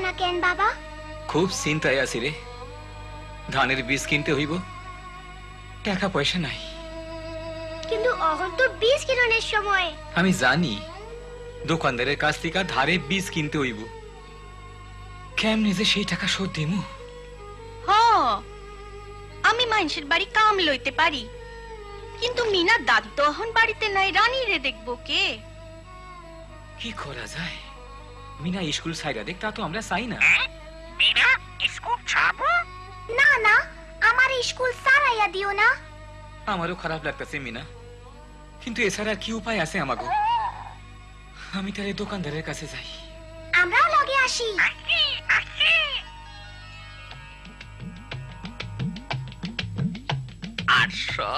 না কেন বাবা? খুব চিন্তায় আছি রে। ধানের বীজ কিনতে হইব, টাকা পয়সা নাই। কিন্তু অহন তো বীজ কিরণের সময়। আমি জানি, দোকানদারের কাছ থেকে ধারে বীজ কিনতে হইব। কেমনে যে সেই টাকা শোধ দিমু? আমি মানুষের বাড়ি কাম লইতে পারি, কিন্তু মিনা দাদু তো এখন বাড়িতে নাই, রানী রে দেখবো কে? কি করা যায়? মিনা স্কুল ছাইরা দেখ, তা তো আমরা চাই না। মিনা স্কুল ছাড়বো? না না, আমার স্কুল সারাইয়া দিও না। আমারও খারাপ লাগতেছে মিনা, কিন্তু এছাড়া আর কি উপায় আছে আমাগো? আমি তাহলে দোকানদারের কাছে যাই। আমরাও লগে আসি। 800,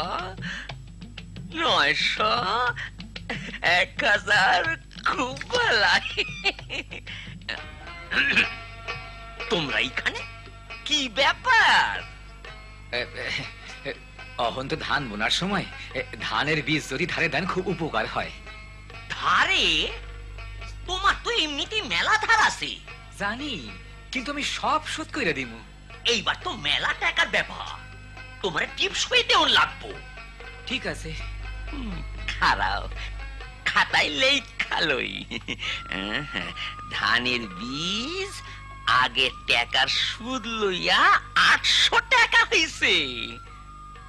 900, 1000, খুব ভালো। তোমরা এখানে কি ব্যাপার? অহন তো ধান বোনার সময়, ধানের বীজ যদি ধারে দেন খুব উপকার হয়। ধারে? তোমার তো এমনিতেই মেলা ধার আছে। জানি, কিন্তু আমি সব শোধ কইরা দিমু। এইবার তো মেলা টাকার ব্যাপার, তোমার টিপস হইতে লাগবো। ঠিক আছে। খারাপ খাতায় লেখালই। ধানের বীজ আগে টাকার সুদ লইয়া 800 টাকা হইছে।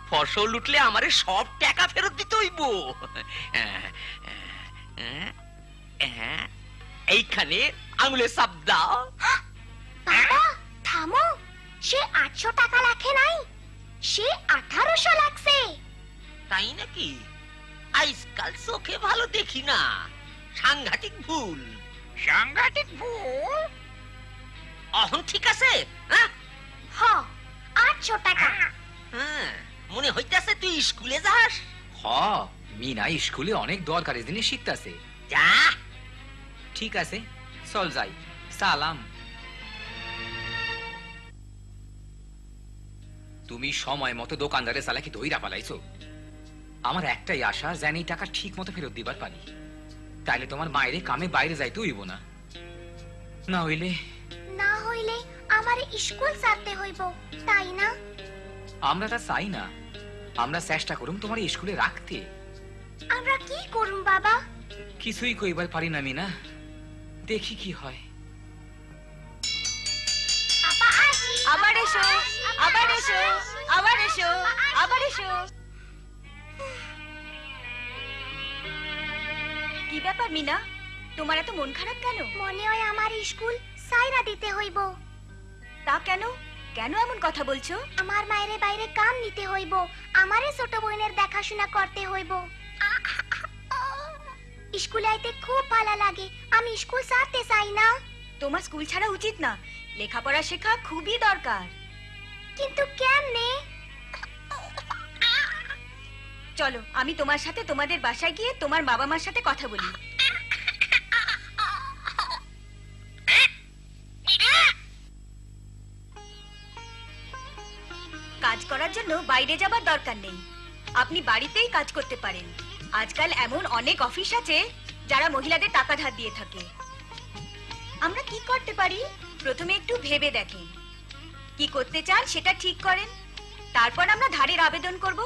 ফসল উঠলে আমারে সব টাকা ফেরত দিতে হইব। এইখানে আঙুলে চাপ দাও। বাবা থামো, সে 800 টাকা লাখে নাই, সে 1800 লাগছে। তাই নাকি? আজকাল চোখে ভালো দেখি না, সাংঘাতিক ভুল। সাংঘাতিক ভুল? অহন ঠিক আছে? হ, 800 টাকা। মনে হইতাছে তুই স্কুলে যাস। হ, মিনা স্কুলে অনেক দরকারি জিনিস শিখতাছে। যা। ঠিক আছে, চল যাই। সালাম। তুমি সময় মতো দোকানদারের চালাকি ধইরা পালাইছো। আমার একটাই আশা, যেন এই টাকা ঠিক মতো ফেরত দিবার পারি। তাইলে তোমার মায়েরে কামে বাইরে যাইতে হইব না। না হইলে আমার স্কুল ছাড়তে হইব, তাই না? আমরা তা চাই না। আমরা চেষ্টা করুম তোমার স্কুলে রাখতে। আমরা কি করুম বাবা? কিছুই কইবার পারি না মিনা, দেখি কি হয়। আবার এসো, আবার এসো, আবার এসো, আবার এসো। কি ব্যাপার মিনা, তোমার এত মন খারাপ কেন? মনে হয় আমার স্কুল সাইরা দিতে হইব। তা কেন? কেন এমন কথা বলছো? আমার মায়ের বাইরে কাম নিতে হইব, আমারে ছোট বোনের দেখাশোনা করতে হইব। স্কুলে আইতে খুব ভালো লাগে, আমি স্কুল ছাড়তে চাই না। তোমার স্কুল ছাড়া উচিত না, লেখাপড়া শেখা খুবই দরকার। কিন্তু কেমনে? চলো, আমি তোমার সাথে তোমাদের বাসায় গিয়ে তোমার বাবা মার সাথে কথা বলি। কাজ করার জন্য বাইরে যাবার দরকার নেই, আপনি বাড়িতেই কাজ করতে পারেন। আজকাল এমন অনেক অফিস আছে যারা মহিলাদের টাকা ধার দিয়ে থাকে। আমরা কি করতে পারি? প্রথমে একটু ভেবে দেখেন, কি করতে চান সেটা ঠিক করেন, তারপর আমরা ধারের আবেদন করব।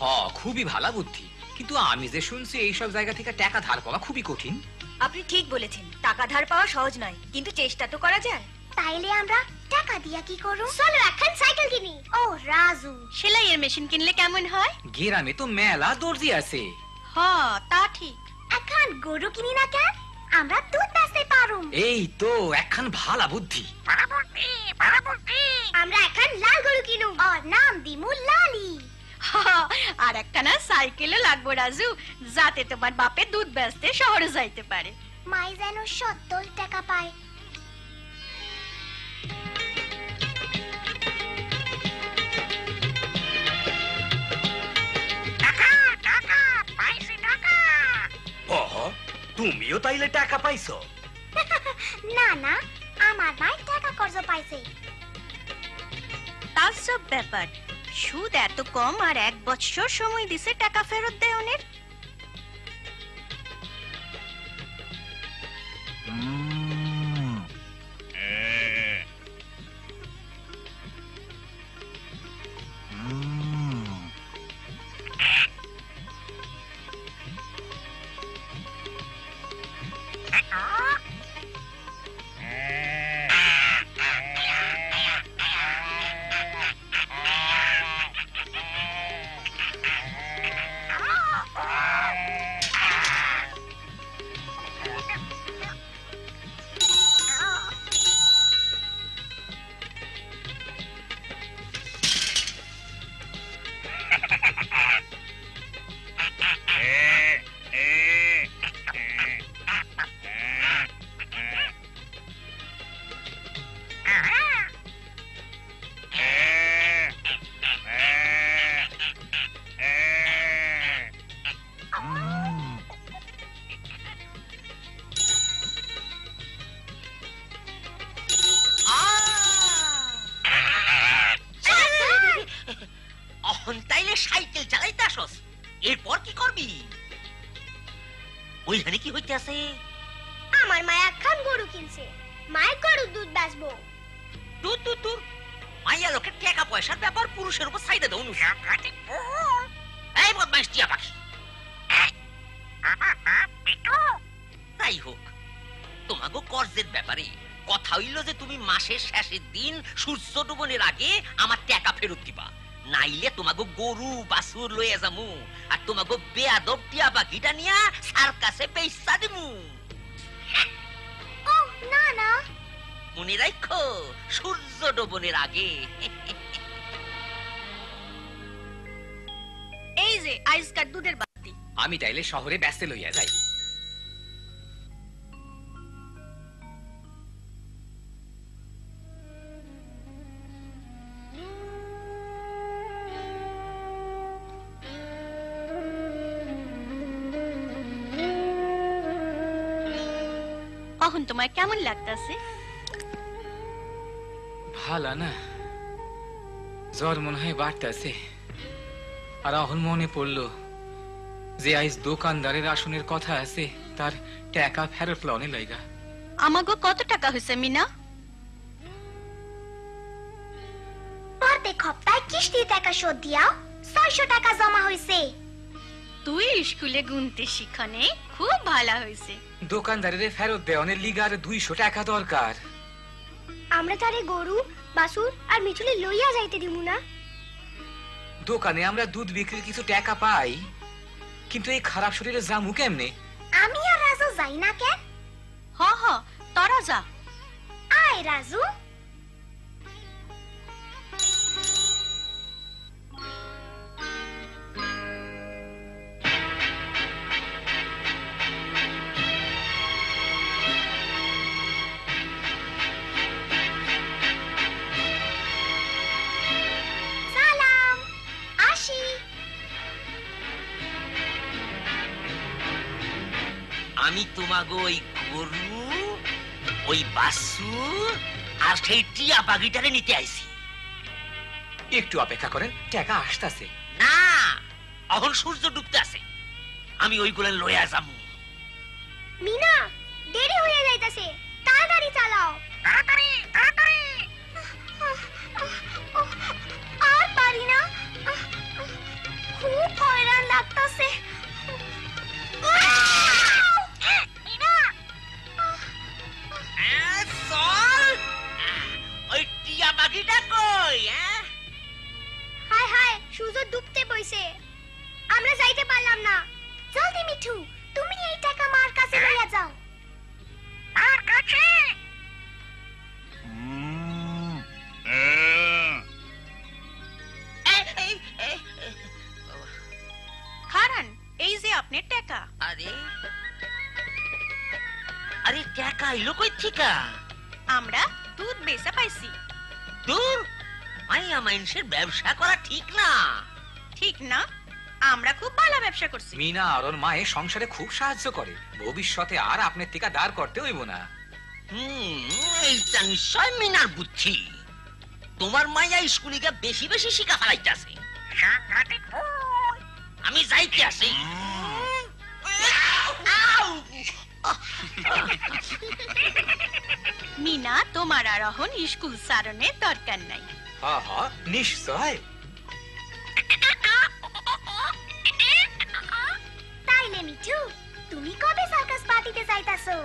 হ, খুবই ভালো বুদ্ধি, কিন্তু আমি যে শুনছি এইসব জায়গা থেকে টাকা ধার পাওয়া খুবই কঠিন। আপনি ঠিক বলেছেন, টাকা ধার পাওয়া সহজ নয়, কিন্তু চেষ্টা তো করা যায়। তাইলে আমরা টাকা দিয়া কি করব? চলো এখন সাইকেল কিনি। ও রাজু, সেলাইয়ের মেশিন কিনলে কেমন হয়? গ্রামে তো মেলা দর্জি আছে। হ্যাঁ, তা ঠিক। এখন গরু কিনি না কেন? আমরা দুধ বেচতে পারুম। এই তো একখান ভালো বুদ্ধি। আমরা এখন লাল গরু কিনুম, আর নাম দিমু লালি। আর একটা না সাইকেলও লাগবো রাজু, যাতে তোমার বাপে দুধ বেচতে শহরে যাইতে পারে। মাই যেন 70 টাকা পায়। তুমিও তাইলে টাকা পাইছো? না না, আমার ভাই টাকা কর্জ পাইছে। তাসব ব্যাপার, সুদ এত কম আর 1 বছর সময় দিছে টাকা ফেরত দেওয়ার। ওইখানে কি হইতেছে? আমার মা একখান গরু কিনছে, মায়ের গরুর দুধ বেচবো। দূর দূর দূর, মাইয়া লোকের টাকা পয়সার ব্যাপার পুরুষের উপর চাইদা দেও নু। এই বদমাইশ টিয়া পাখি। তাই হোক, তোমাকে কর্জের ব্যাপারে কথা হইল যে তুমি মাসের শেষের দিন সূর্য ডুবনের আগে আমার টাকা ফেরত দিবা, নাইলে তোমাকে গরু বাছুর লইয়া যামু আর তোমাকে বেয়াদব টিয়া পাখিটা নিয়া সার্কাসে বেচা দিমু। ও না না, মনে রাখো, সূর্য ডুবনের আগে। এই যে আইসকার দুধের বাটি। আমি তাইলে শহরে ব্যস্ত লইয়া যাই। এখন তোমার কেমন লাগতাছে? ভালো না, জ্বর মনে হয় বাড়তেছে। আর এখন মনে পড়লো যে আইজ দোকানদারের আসনের কথা আছে, তার টাকা ফেরত লনে লাইগা। আমাগো কত টাকা হয়েছে মিনা? প্রত্যেক সপ্তাহে কিস্তি টাকা শোধ দিয়াও 600 টাকা জমা হয়েছে। তুই স্কুলে গুনতে শিখানে খুব ভালো হয়েছে। দোকানদারের ফেরত দেওয়ানের লিগার 200 টাকা দরকার। আমরা তারে গরু বাছুর আর মিঠুলি লইয়া যাইতে দিমু না। দোকানে আমরা দুধ বিক্রির কিছু টাকা পাই, কিন্তু এই খারাপ শরীরে জামু কেমনে? আমি আর রাজু যাই না কেন? হ হ, তোরা যা। আয় রাজু। সালাম, আসি। আমি তোমাকে ওই গরু, ওই বাছুর আর সেই টিয়া পাখিটারে নিতে আইছি। একটু অপেক্ষা করেন, টাকা আসতেছে। না, এখন সূর্য ডুবতে আছে, আমি ওইগুলো লইয়া যাবো। মিনা, দেরি হয়ে যাইতাছে, তাড়াতাড়ি চালাও। তাড়াতাড়ি তাড়াতাড়ি। আর পারি না, খুব হয়রান লাগতাছে। চল, ওই টিয়া পাখিটা কই? হায় হায়, সূর্য ডুবতে বইছে, আমরা যাইতে পারলাম না। জলদি মিঠু, তুমি এই টাকা মার কাছে লইয়া যাও। আর কাছে খারান, এই যে আপনার টাকা। আরে আরে, টাকা এলো কই থিকা? আমরা দুধ বেচা পাইছি। দূর, মাইয়া মানুষের ব্যবসা করা ঠিক না। ঠিক না? আমরা খুব ভালো ব্যবসা করছি। মিনা আর ওর মায়ে সংসারে খুব সাহায্য করে, ভবিষ্যতে আর আপনার টিকা দাঁড় করতে হইব না। এইটা নিশ্চয় মিনার বুদ্ধি। তোমার মাইয়া স্কুলে গিয়ে বেশি বেশি শিখা ফেলাইতেছে। আমি যাইতে আসি। মিনা, তোমার আর এখন স্কুল সারণের দরকার নাই। হ্যাঁ হ্যাঁ, নিশ্চয়। তাইলে মিঠু, তুমি কবে সার্কাস পার্টিতে যাইতাছো?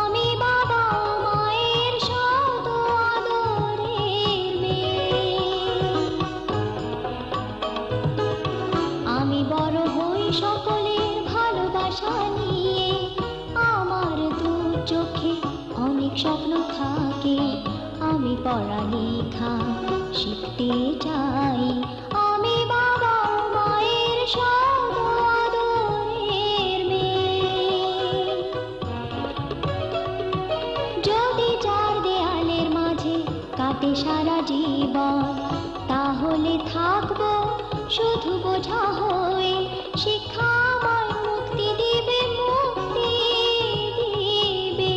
আমি বাবা মায়ের শত আদরের মেয়ে, আমি বড় হই সকলের ভালোবাসা নিয়ে। আমার দু চোখে অনেক স্বপ্ন থাকে, আমি পড়ালেখা শিখতে চাই। আমি বাবা মায়ের শত আদরের মেয়ে। যদি চার দেয়ালের মাঝে কাটে সারা জীবন, তাহলে হলে থাকবো শুধু বোঝা হয়ে, শিক্ষা আমার মুক্তি দিবে, মুক্তি দিবে।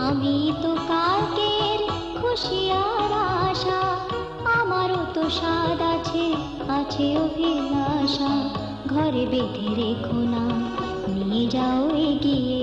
আমি তো কালকের খুশি আর আশা, আমারও তো স্বাদ আছে, আছে অভিলাষা। ঘরে বেঁধে রেখো না, নিয়ে যাও এগিয়ে